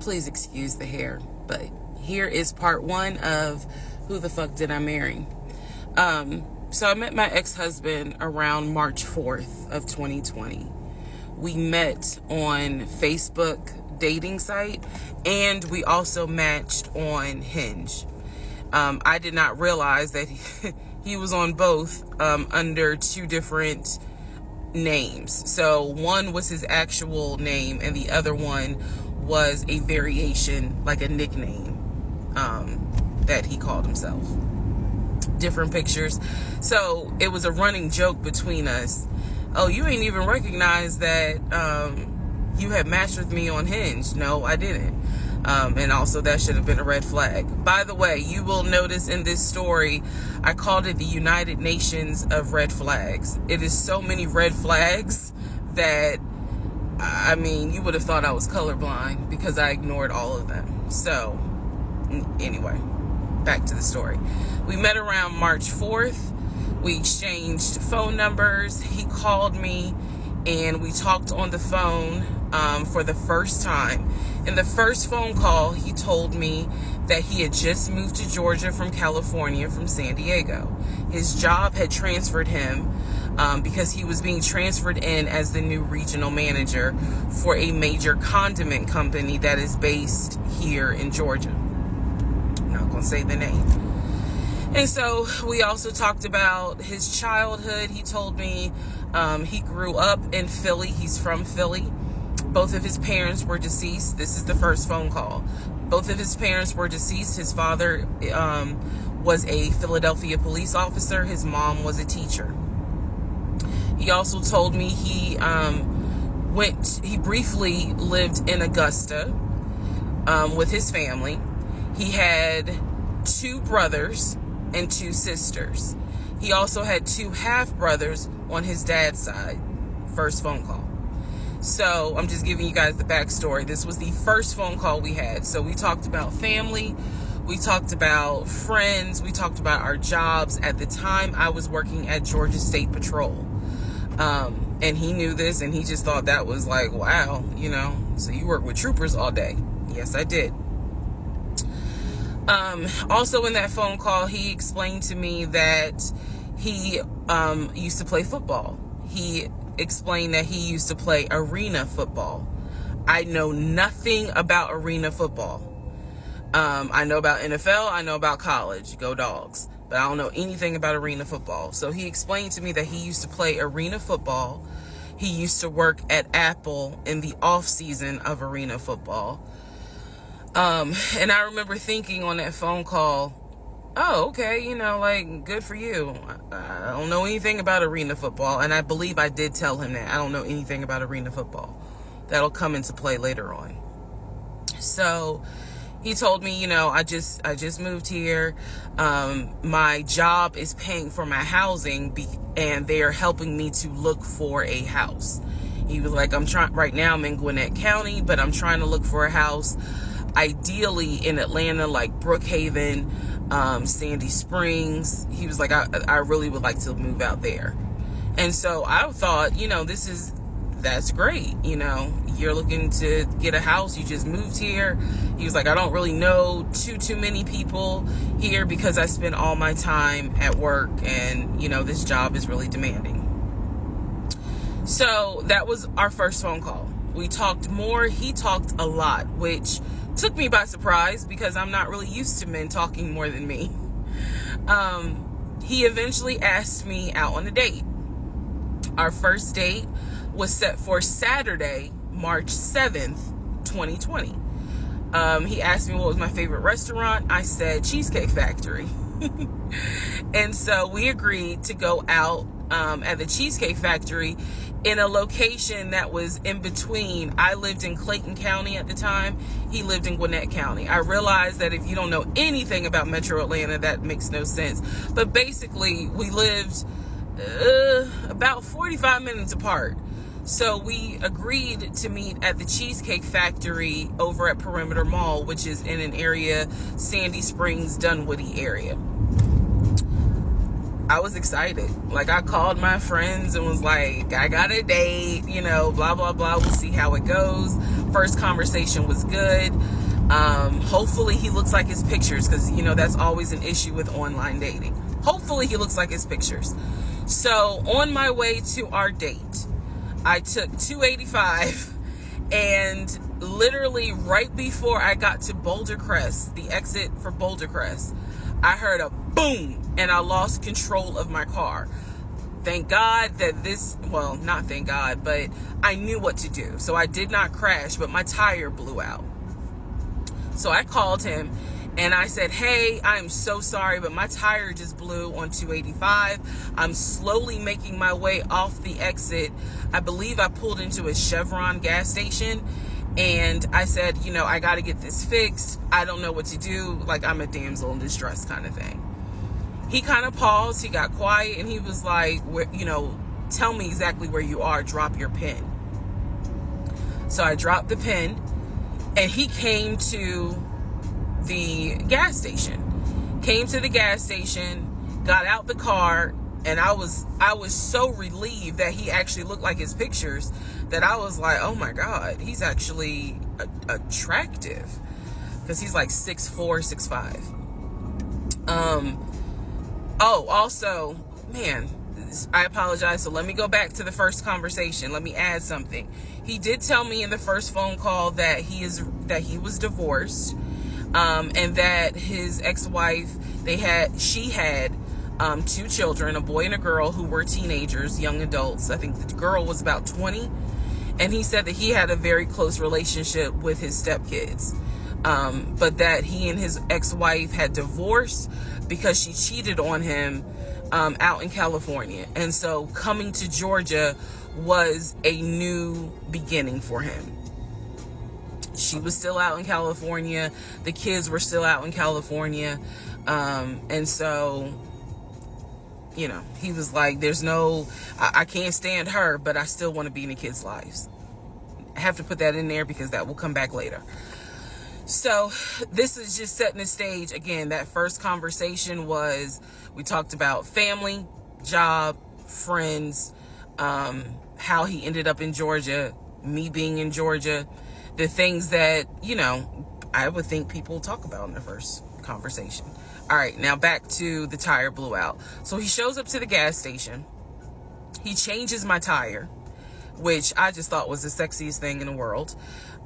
Please excuse the hair, but here is part one of Who the Fuck Did I Marry? So I met my ex-husband around March 4th of 2020. We met on Facebook dating site, and we also matched on Hinge. I did not realize that he was on both under two different names. So one was his actual name, and the other one was a variation, like a nickname that he called himself. Different pictures. So it was a running joke between us. Oh, you ain't even recognize that you had matched with me on Hinge. No, I didn't. And also that should have been a red flag. By the way, you will notice in this story, I called it the United Nations of red flags. It is so many red flags that, I mean, you would have thought I was colorblind because I ignored all of them. So, anyway, back to the story. We met around March 4th. We exchanged phone numbers. He called me and we talked on the phone for the first time. In the first phone call, he told me that he had just moved to Georgia from California, from San Diego. His job had transferred him because he was being transferred in as the new regional manager for a major condiment company that is based here in Georgia. I'm not going to say the name. And so we also talked about his childhood. He told me he grew up in Philly. He's from Philly. Both of his parents were deceased. This is the first phone call. Both of his parents were deceased. His father was a Philadelphia police officer. His mom was a teacher. He also told me he briefly lived in Augusta with his family. He had 2 brothers and 2 sisters. He also had 2 half-brothers on his dad's side. First phone call. So I'm just giving you guys the backstory. This was the first phone call we had. So we talked about family. We talked about friends. We talked about our jobs. At the time, I was working at Georgia State Patrol. And he knew this, and he just thought that was like, wow, so you work with troopers all day. Yes, I did. Also in that phone call, he explained to me that he used to play football. He explained that he used to play arena football. I know nothing about arena football. I know about NFL. I know about college. Go Dogs. But I don't know anything about arena football. So he explained to me that he used to play arena football. He used to work at Apple in the off season of arena football. And I remember thinking on that phone call, oh, okay, good for you. I don't know anything about arena football. And I believe I did tell him that. I don't know anything about arena football. That'll come into play later on. So he told me, I just moved here. My job is paying for my housing and they're helping me to look for a house. He was like, right now I'm in Gwinnett County, but I'm trying to look for a house ideally in Atlanta, like Brookhaven, Sandy Springs. He was like, I really would like to move out there. And so I thought, that's great. You're looking to get a house. You just moved here. He was like, I don't really know too many people here because I spend all my time at work and, this job is really demanding. So that was our first phone call. We talked more. He talked a lot, which took me by surprise because I'm not really used to men talking more than me. He eventually asked me out on a date. Our first date was set for Saturday, March 7th, 2020. He asked me what was my favorite restaurant. I said Cheesecake Factory. And so we agreed to go out at the Cheesecake Factory in a location that was in between. I lived in Clayton County at the time. He lived in Gwinnett County. I realized that if you don't know anything about Metro Atlanta, that makes no sense. But basically, we lived about 45 minutes apart. So we agreed to meet at the Cheesecake Factory over at Perimeter Mall, which is in an area, Sandy Springs, Dunwoody area. I was excited. Like, I called my friends and was like, I got a date, you know, blah, blah, blah. We'll see how it goes. First conversation was good. Hopefully he looks like his pictures, because, you know, that's always an issue with online dating. Hopefully he looks like his pictures. So on my way to our date, I took 285, and literally right before I got to Boulder Crest, the exit for Boulder Crest, I heard a boom, and I lost control of my car. Thank God that well, not thank God, but I knew what to do. So I did not crash, but my tire blew out. So I called him and I said, hey, I'm so sorry, but my tire just blew on 285. I'm slowly making my way off the exit. I believe I pulled into a Chevron gas station, and I said, you know, I got to get this fixed. I don't know what to do. Like, I'm a damsel in distress kind of thing. He kind of paused. He got quiet, and he was like, you know, tell me exactly where you are. Drop your pin. So I dropped the pin, and he came to the gas station. Came to the gas station, got out the car, and I was so relieved that he actually looked like his pictures, that I was like, oh my God, he's actually attractive, because he's like 6'4", 6'5". Oh, also, man, I apologize. So let me go back to the first conversation. Let me add something. He did tell me in the first phone call that he was divorced, and that his ex-wife, she had 2 children, a boy and a girl, who were teenagers, young adults. I think the girl was about 20, and he said that he had a very close relationship with his stepkids, but that he and his ex-wife had divorced because she cheated on him out in California. And so coming to Georgia was a new beginning for him. She was still out in California. The kids were still out in California. And so, you know, he was like, I can't stand her, but I still want to be in the kids' lives. I have to put that in there because that will come back later. So this is just setting the stage. Again, that first conversation we talked about family, job, friends, how he ended up in Georgia, me being in Georgia, the things that, you know, I would think people talk about in the first conversation. All right, now back to the tire blew out. So he shows up to the gas station. He changes my tire, which I just thought was the sexiest thing in the world.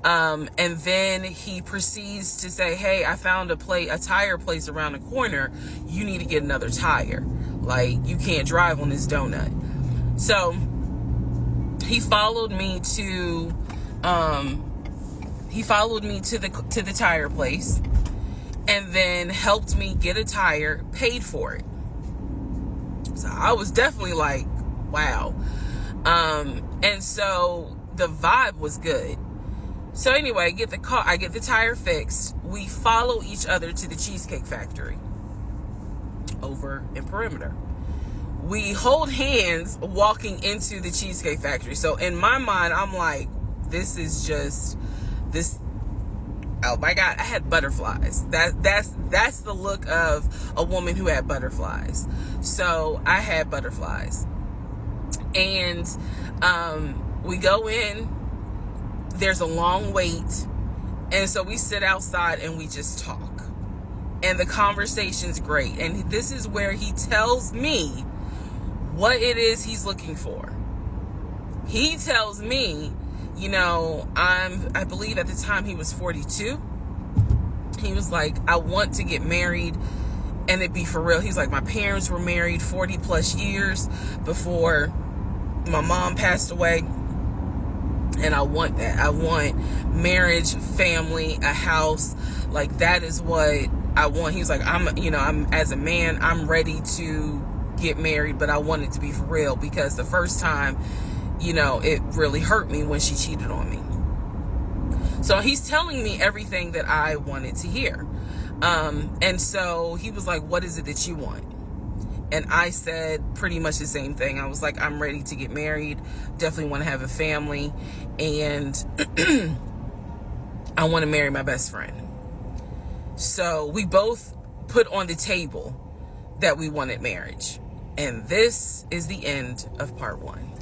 And then he proceeds to say, hey, I found a tire place around the corner. You need to get another tire. Like, you can't drive on this donut. So he followed me to the tire place, and then helped me get a tire, paid for it. So I was definitely like, wow. And so the vibe was good. So anyway, I get the tire fixed. We follow each other to the Cheesecake Factory over in Perimeter. We hold hands walking into the Cheesecake Factory. So in my mind, I'm like, this. Oh my God, I had butterflies. That's the look of a woman who had butterflies. So I had butterflies. And we go in. There's a long wait, and so we sit outside and we just talk, and the conversation's great. And this is where he tells me what it is he's looking for. He tells me, you know, I believe at the time he was 42. He was like, I want to get married and it be for real. He's like, my parents were married 40 plus years before my mom passed away. And I want that. I want marriage, family, a house. Like, that is what I want. He was like, I'm as a man, I'm ready to get married, but I want it to be for real, because the first time, you know, it really hurt me when she cheated on me. So he's telling me everything that I wanted to hear. And so he was like, what is it that you want? And I said pretty much the same thing. I was like, I'm ready to get married. Definitely want to have a family. And I want to marry my best friend. So we both put on the table that we wanted marriage. And this is the end of part one.